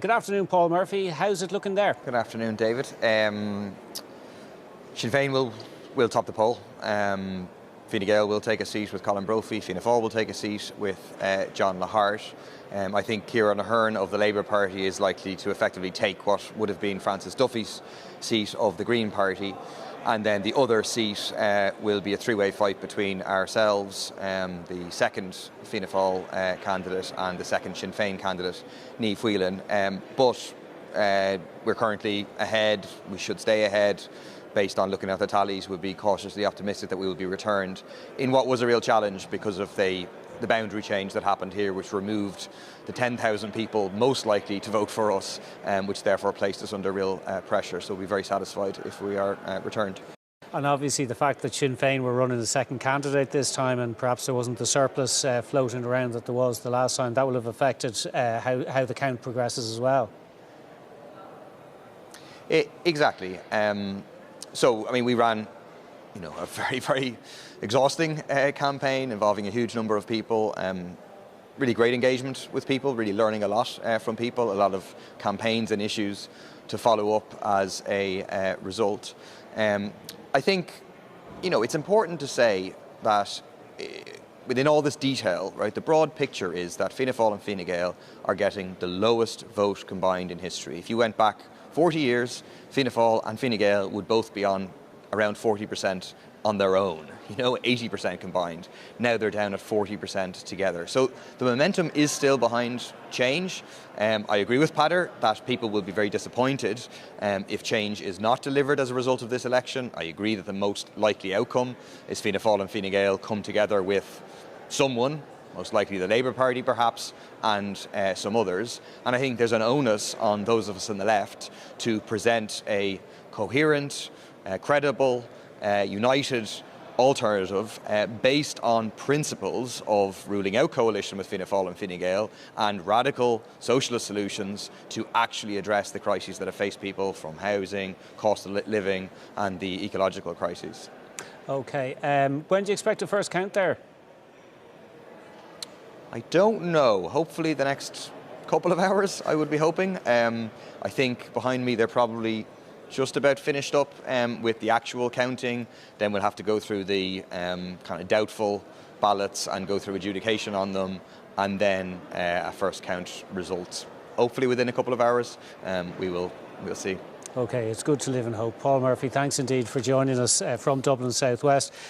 Good afternoon, Paul Murphy. How's it looking there? Good afternoon, David. Sinn Féin will top the poll. Fine Gael will take a seat with Colin Brophy. Fianna Fáil will take a seat with John Lahart. I think Ciarán Ahern of the Labour Party is likely to effectively take what would have been Francis Duffy's seat of the Green Party. And then the other seat will be a three-way fight between ourselves, the second Fianna Fáil candidate and the second Sinn Féin candidate, Niamh Whelan. But we're currently ahead. We should stay ahead. Based on looking at the tallies, we'd be cautiously optimistic that we will be returned in what was a real challenge because of the boundary change that happened here, which removed the 10,000 people most likely to vote for us, which therefore placed us under real pressure. So we'll be very satisfied if we are returned. And obviously the fact that Sinn Féin were running the second candidate this time, and perhaps there wasn't the surplus floating around that there was the last time, that will have affected how the count progresses as well. Exactly. So, I mean, we ran, a very, very exhausting campaign involving a huge number of people. Really great engagement with people, really learning a lot from people, a lot of campaigns and issues to follow up as a result. I think, it's important to say that within all this detail, right, the broad picture is that Fianna Fáil and Fine Gael are getting the lowest vote combined in history. If you went back 40 years, Fianna Fáil and Fine Gael would both be on around 40% on their own, 80% combined. Now they're down at 40% together. So the momentum is still behind change. I agree with Pader that people will be very disappointed if change is not delivered as a result of this election. I agree that the most likely outcome is Fianna Fáil and Fine Gael come together with someone, most likely the Labour Party perhaps, and some others. And I think there's an onus on those of us on the left to present a coherent, credible, united alternative based on principles of ruling out coalition with Fianna Fáil and Fine Gael and radical socialist solutions to actually address the crises that have faced people, from housing, cost of living and the ecological crises. OK. When do you expect a first count there? I don't know. Hopefully the next couple of hours, I would be hoping. I think behind me they're probably just about finished up with the actual counting. Then we'll have to go through the kind of doubtful ballots and go through adjudication on them, and then a first count results. Hopefully within a couple of hours, we'll see. OK, it's good to live in hope. Paul Murphy, thanks indeed for joining us from Dublin Southwest.